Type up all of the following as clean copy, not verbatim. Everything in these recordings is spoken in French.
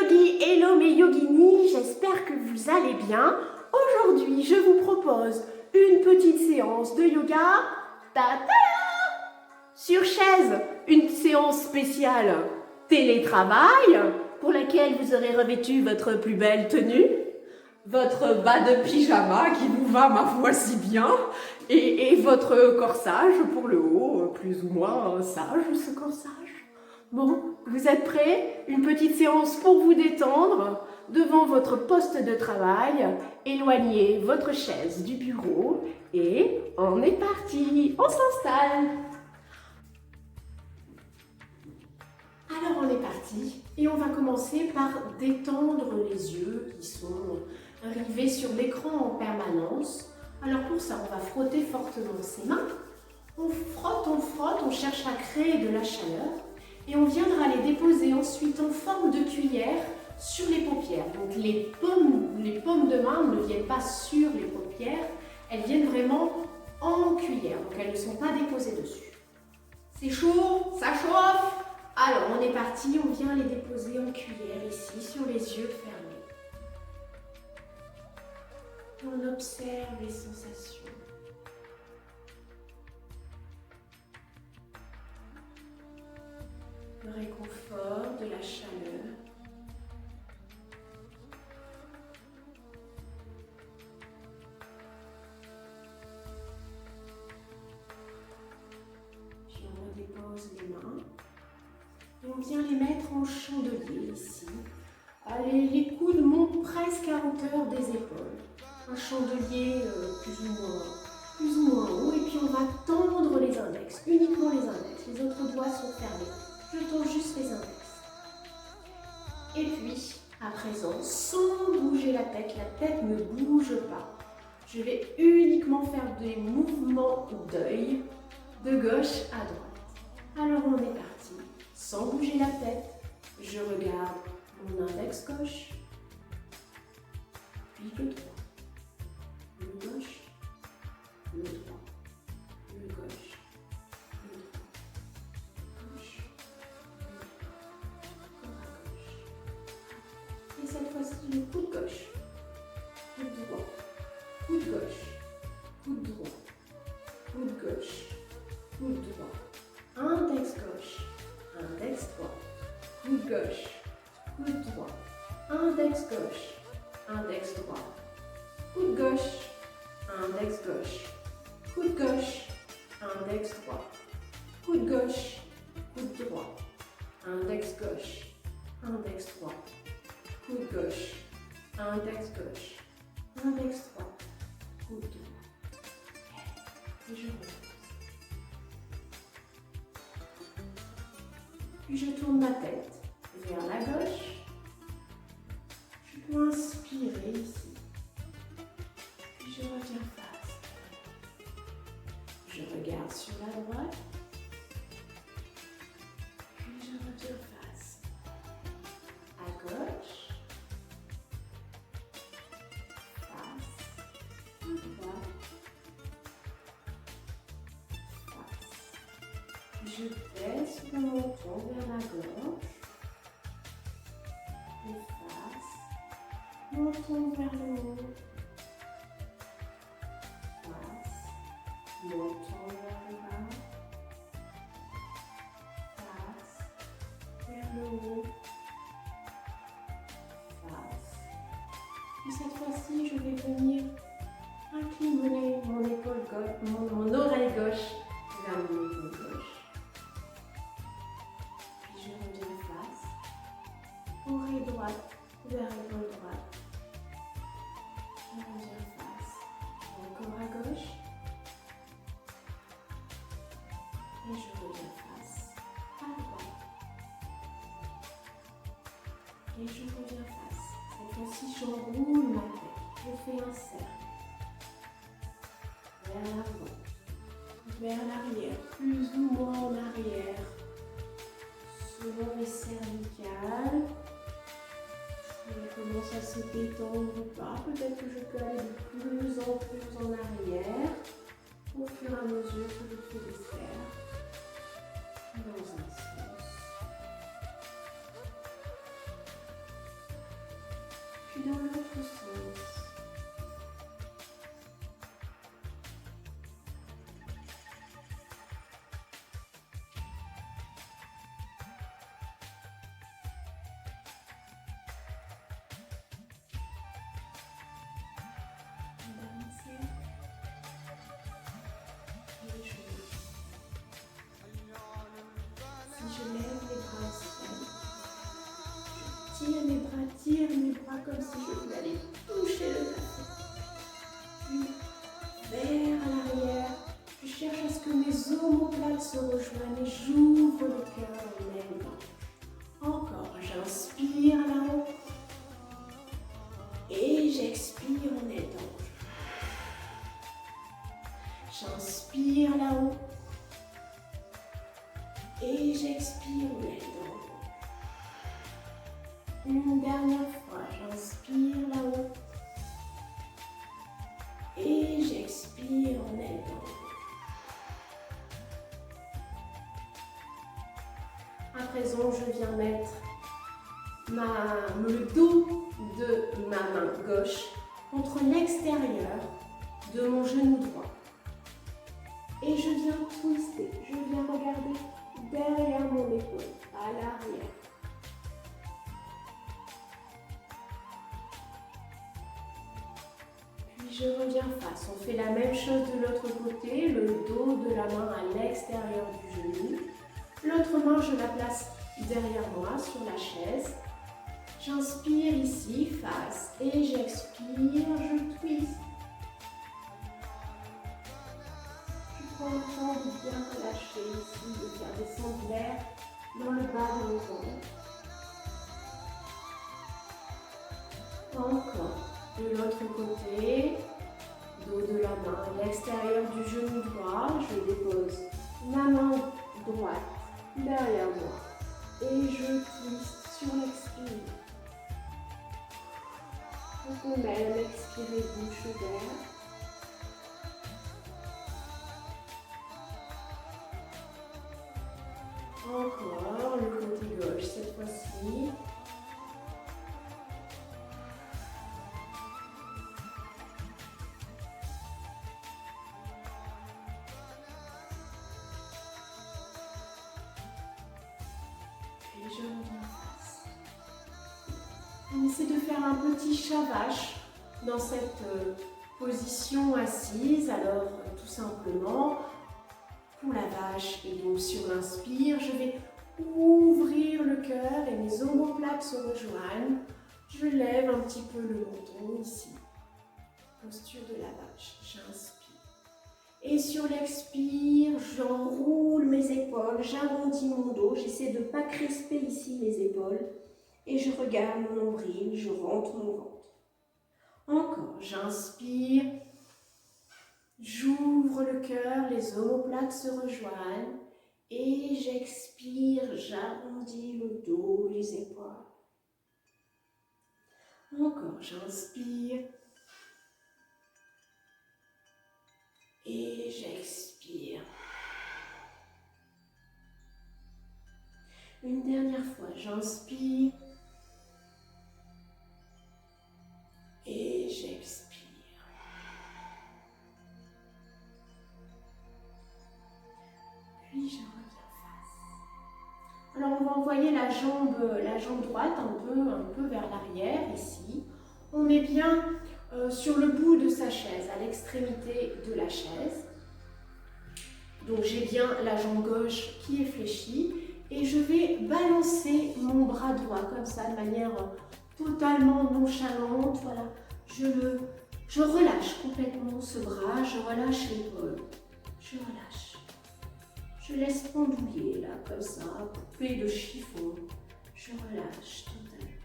yogis, hello mes yoginis, j'espère que vous allez bien. Aujourd'hui, je vous propose une petite séance de yoga sur chaise, une séance spéciale télétravail pour laquelle vous aurez revêtu votre plus belle tenue, votre bas de pyjama qui vous va ma foi si bien et votre corsage pour le haut, plus ou moins sage ce corsage. Bon, vous êtes prêts? Une petite séance pour vous détendre devant votre poste de travail. Éloignez votre chaise du bureau et on est parti. On s'installe. Alors on est parti et on va commencer par détendre les yeux qui sont rivés sur l'écran en permanence. Alors pour ça, on va frotter fortement ses mains. On frotte, on cherche à créer de la chaleur. Et on viendra les déposer ensuite en forme de cuillère sur les paupières. Donc les paumes de main ne viennent pas sur les paupières, elles viennent vraiment en cuillère. Donc elles ne sont pas déposées dessus. C'est chaud, ça chauffe. Alors on est parti, on vient les déposer en cuillère ici sur les yeux fermés. Et on observe les sensations. Le réconfort, de la chaleur. Puis on redépose les mains et on vient les mettre en chandelier ici. Allez, les coudes montent presque à hauteur des épaules. Un chandelier plus ou moins haut et puis on va tendre les index, uniquement les index. Les autres doigts sont fermés. Je tends juste les index. Et puis, à présent, sans bouger la tête ne bouge pas. Je vais uniquement faire des mouvements d'œil de gauche à droite. Alors on est parti. Sans bouger la tête, je regarde mon index gauche, puis le droit, le gauche, le droit, le gauche, le droit, gauche. Et cette fois-ci, le coude gauche, coude droit, coude gauche, coude droit, coude gauche, coude droit, index gauche, index droit, coude gauche, coude droit, index gauche, index droit, coude gauche, index gauche, coude gauche, index droit, coude gauche, coude droit, index gauche, index droit. Coude gauche, index gauche, index droit, coude droit. Et je repose. Puis je tourne ma tête vers la gauche. Je peux inspirer ici. Puis je reviens face. Je regarde sur la droite. Puis je reviens face. À gauche. Je baisse le menton vers la gorge, et face, menton vers le haut, face, menton vers le bas, face, vers le haut, face. Et cette fois-ci, je vais venir incliner mon épaule gauche, mon oreille gauche vers mon épaule gauche. Oreille droite vers épaule droite. Je reviens face. Encore à gauche. Et je reviens face. À droite. Et je reviens face. Cette fois-ci, j'enroule ma tête. Je fais un cercle. Vers l'avant. Vers l'arrière. Plus ou moins en arrière. Selon les cervicales. Elle commence à se détendre ou pas. Peut-être que je peux aller de plus en arrière au fur et à mesure que je fais les cercles dans un sens. puis dans l'autre sens. Si je lève les bras au ciel, tire mes bras comme si je voulais aller toucher le plafond. Puis vers l'arrière, je cherche à ce que mes omoplates se rejoignent et j'ouvre le cœur en élevant. Encore, j'inspire là-haut et j'expire en étendant. J'inspire là-haut et j'expire en étendant. Une dernière fois, j'inspire là-haut et j'expire en étendant. À présent, je viens mettre le dos de ma main gauche contre l'extérieur de mon genou droit. Et je viens twister, je viens regarder derrière mon épaule, à l'arrière. Puis je reviens face. On fait la même chose de l'autre côté, le dos de la main à l'extérieur du genou. L'autre main, je la place derrière moi sur la chaise. J'inspire ici, face, et j'expire, je twiste. Je prends le temps de bien relâcher ici, de faire descendre l'air dans le bas de nos ongles. Encore. De l'autre côté, dos de la main à l'extérieur du genou droit, je dépose ma main droite derrière moi et je twiste sur l'expire. On même expirer bouche ouverte. Encore le côté gauche cette fois-ci. Puis je reviens face. On essaie de faire un petit chat vache dans cette position assise. Alors tout simplement, pour la vache et donc sur l'inspire, je vais ouvrir le cœur et mes omoplates se rejoignent. Je lève un petit peu le menton ici. Posture de la vache, j'inspire. Et sur l'expire, j'enroule mes épaules, j'arrondis mon dos. J'essaie de ne pas crisper ici les épaules. Et je regarde mon nombril, je rentre mon ventre. Encore, j'inspire. J'ouvre le cœur, les omoplates se rejoignent et j'expire, j'arrondis le dos, les épaules. Encore, j'inspire et j'expire. Une dernière fois, j'inspire et j'expire. Puis je reviens face. Alors on va envoyer la jambe droite un peu vers l'arrière ici. On met bien sur le bout de sa chaise, à l'extrémité de la chaise. Donc j'ai bien la jambe gauche qui est fléchie et je vais balancer mon bras droit comme ça de manière totalement nonchalante. Voilà, je relâche complètement ce bras, je relâche l'épaule, je relâche. Je laisse pendouiller là, comme ça, poupée de chiffon. Je relâche totalement.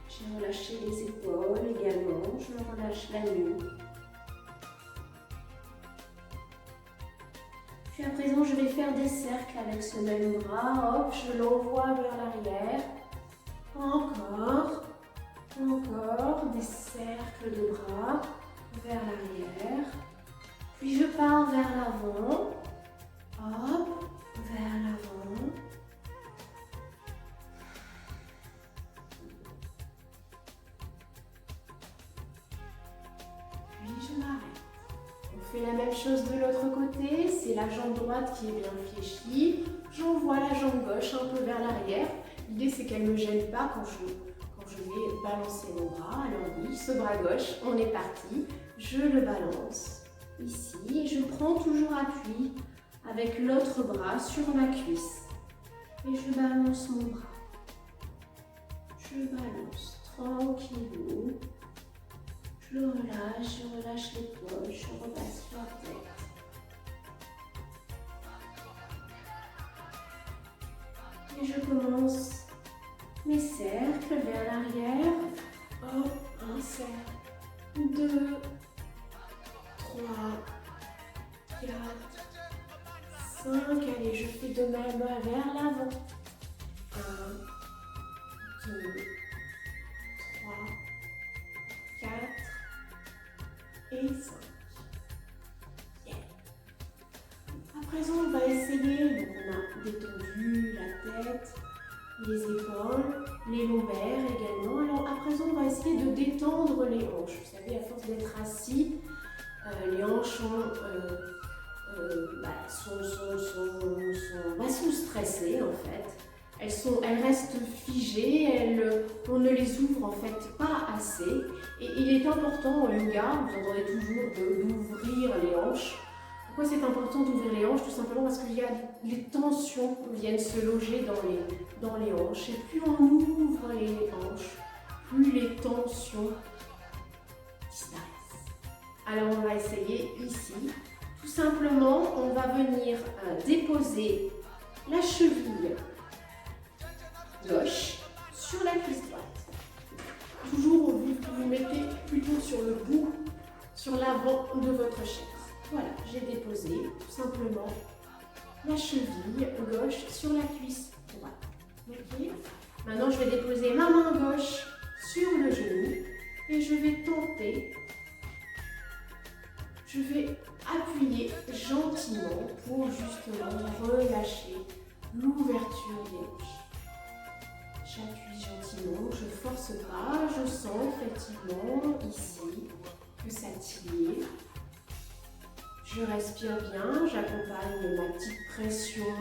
J'ai relâché les épaules également. Je relâche la nuque. Puis à présent, je vais faire des cercles avec ce même bras. Hop, je l'envoie vers l'arrière. Encore. Encore. Des cercles de bras vers l'arrière, puis je pars vers l'avant, hop, vers l'avant, fais la même chose de l'autre côté, c'est la jambe droite qui est bien fléchie. J'envoie la jambe gauche un peu vers l'arrière. L'idée c'est qu'elle ne me gêne pas quand je vais balancer mon bras. Alors oui, ce bras gauche, on est parti. Je le balance ici. Je prends toujours appui avec l'autre bras sur ma cuisse. Et je balance mon bras. Je balance tranquillou. Je relâche l'épaule, je repasse sur la tête. Et je commence mes cercles vers l'arrière. Hop, un cercle, 2, 3, 4, 5. Allez, je fais de même vers l'avant. 1, 2, 3, 4 et 5. Yeah. À présent, on va essayer, donc on a détendu la tête, les épaules, les lombaires également. Alors à présent, on va essayer de détendre les hanches. Vous savez, à force d'être assis, les hanches sont stressées en fait. Elles restent figées, on ne les ouvre en fait pas assez. Et il est important en yoga, vous entendez toujours d'ouvrir les hanches. Pourquoi c'est important d'ouvrir les hanches? Tout simplement parce qu'il y a les tensions qui viennent se loger dans les hanches. Et plus on ouvre les hanches, plus les tensions disparaissent. Alors on va essayer ici. Tout simplement, on va venir déposer la cheville gauche sur la cuisse droite. Toujours, vous mettez plutôt sur le bout, sur l'avant de votre chaise. Voilà, j'ai déposé tout simplement la cheville gauche sur la cuisse droite. Okay. Maintenant, je vais déposer ma main gauche sur le genou et je vais tenter, je vais appuyer gentiment pour justement relâcher l'ouverture des hanches. J'appuie gentiment, je ne force pas, je sens effectivement ici que ça tire. Je respire bien, j'accompagne ma petite pression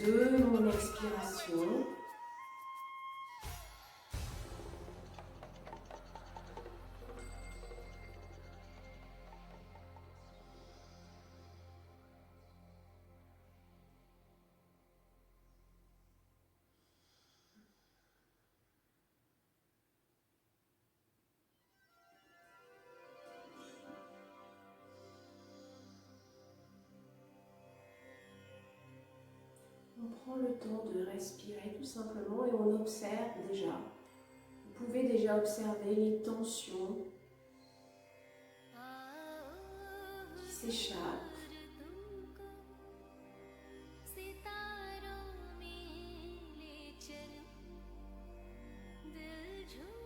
de mon expiration. On prend le temps de respirer tout simplement et on observe déjà. Vous pouvez déjà observer les tensions qui s'échappent.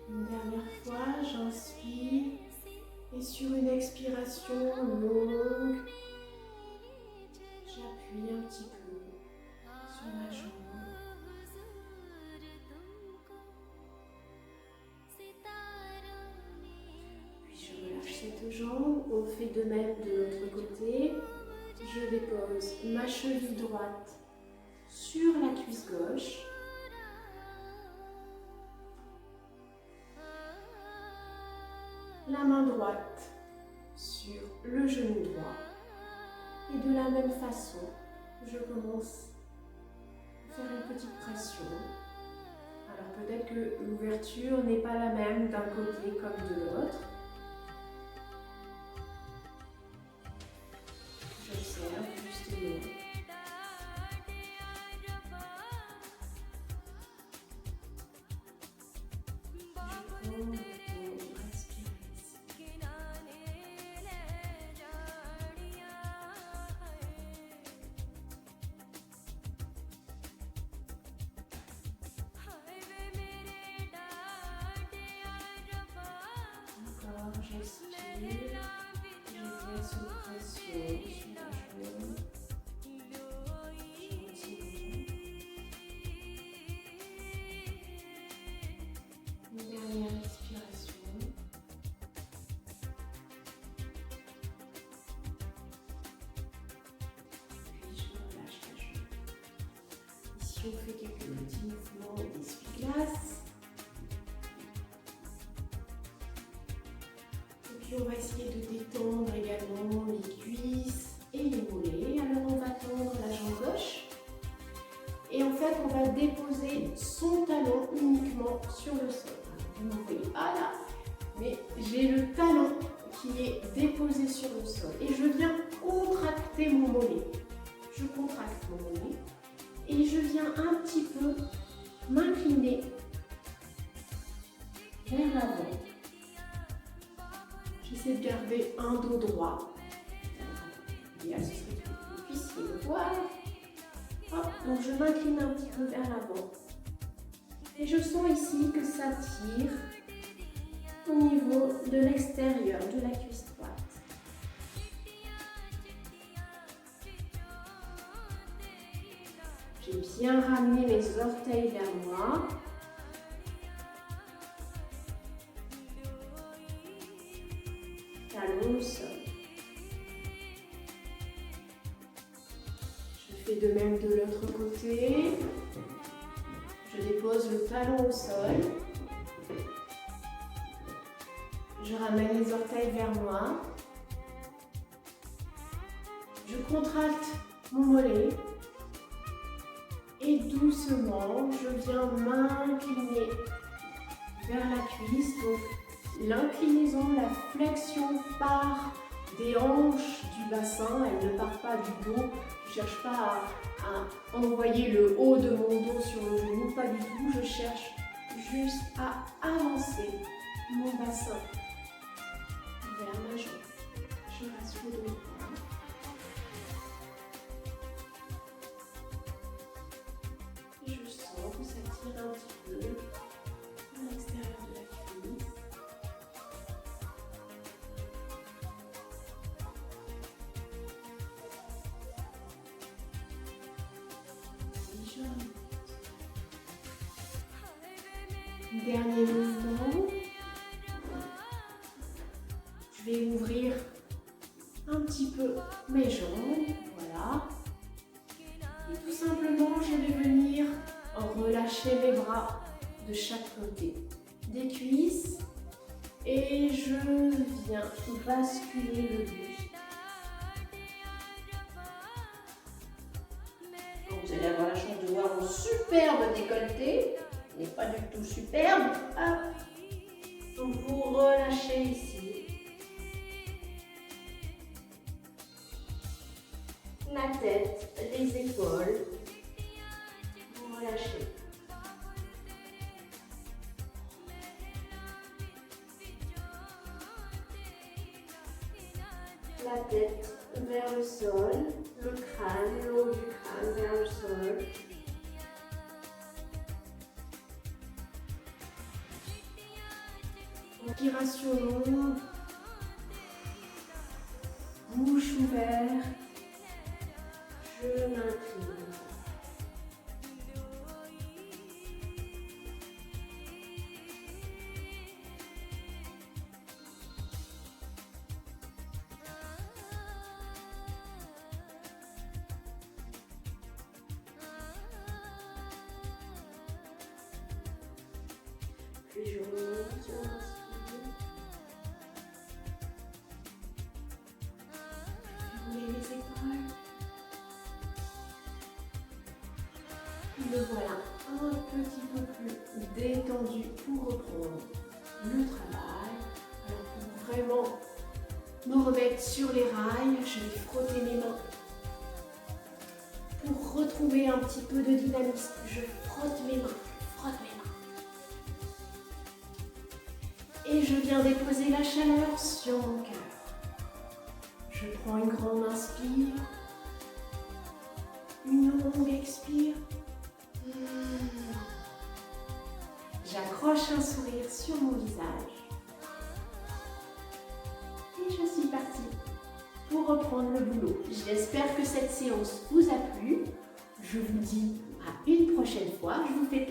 Une dernière fois, j'inspire et sur une expiration longue, j'appuie un petit peu sur ma jambe. Puis je relâche cette jambe. On fait de même de l'autre côté. Je dépose ma cheville droite sur la cuisse gauche. La main droite sur le genou droit. Et de la même façon, je commence à faire une petite pression. Alors peut-être que l'ouverture n'est pas la même d'un côté comme de l'autre. J'observe justement. Je prends le temps de respirer ici. Encore, j'expire. J'exerce une pression sur la jambe. Une dernière expiration. Si on fait quelques petits mouvements d'essuie-glace. Et puis on va essayer de détendre également les cuisses et les mollets. Alors on va tendre la jambe gauche. Et en fait, on va déposer son talon uniquement sur le sol. Vous ne voyez pas là, mais j'ai le talon qui est déposé sur le sol. Et je viens contracter mon mollet. Je contracte mon mollet. Et je viens un petit peu m'incliner vers l'avant. J'essaie de garder un dos droit. Idéal, ce serait que vous puissiez le voir. Hop, donc je m'incline un petit peu vers l'avant. Et je sens ici que ça tire au niveau de l'extérieur de la cuisse droite. J'ai bien ramené mes orteils vers moi. Talon au sol. Je fais de même de l'autre côté. Je dépose le talon au sol. Je ramène les orteils vers moi. Je contracte mon mollet. Et doucement, je viens m'incliner vers la cuisse. Donc l'inclinaison, la flexion part des hanches du bassin. Elle ne part pas du dos. Je ne cherche pas à envoyer le haut de mon dos sur le genou. Pas du tout. Je cherche juste à avancer mon bassin vers ma jambe. Je reste le dos droit. Et je sens que ça tire un petit peu à l'extérieur de la cuisse. Et je dernier mouvement. Je vais ouvrir un petit peu mes jambes, voilà. Et tout simplement, je vais venir relâcher mes bras de chaque côté des cuisses et je viens basculer le buste. Donc, vous allez avoir la chance de voir mon superbe décolleté. Il n'est pas du tout superbe. Hop. Donc vous relâchez ici. La tête, les épaules. Vous relâchez. La tête vers le sol, le crâne, le haut du crâne vers le sol. Inspiration longue, bouche ouverte, je m'incline. Puis je remonte sur l'inspire. Les épaules. Me voilà un petit peu plus détendu pour reprendre le travail. Alors pour vraiment me remettre sur les rails, je vais frotter mes mains. Pour retrouver un petit peu de dynamisme, je frotte mes mains, Et je viens déposer la chaleur sur mon cœur. Je prends une grande inspire, une longue expire. J'accroche un sourire sur mon visage. Et je suis partie pour reprendre le boulot. J'espère que cette séance vous a plu. Je vous dis à une prochaine fois. Je vous fais